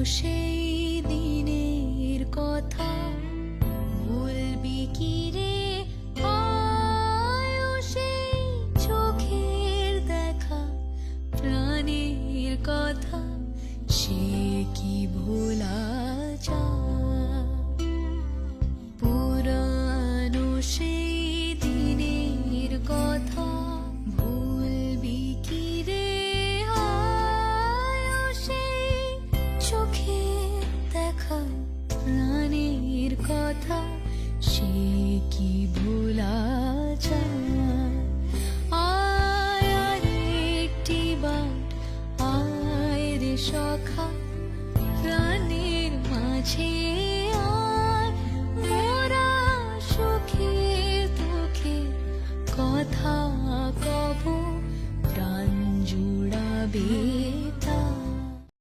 সেই দিনের কথা বলবি কি রে? আয়ো সেই চোখের দেখা, প্রাণের কথা সে কি ভোলা যায়? পুরানো সেই দিনের কথা ভুলবি কি রে? আয়ো সেই চোখের দেখা, প্রাণের কথা সে কি ভোলা যায়? আয় আর একটি বার, আয় রে সখা,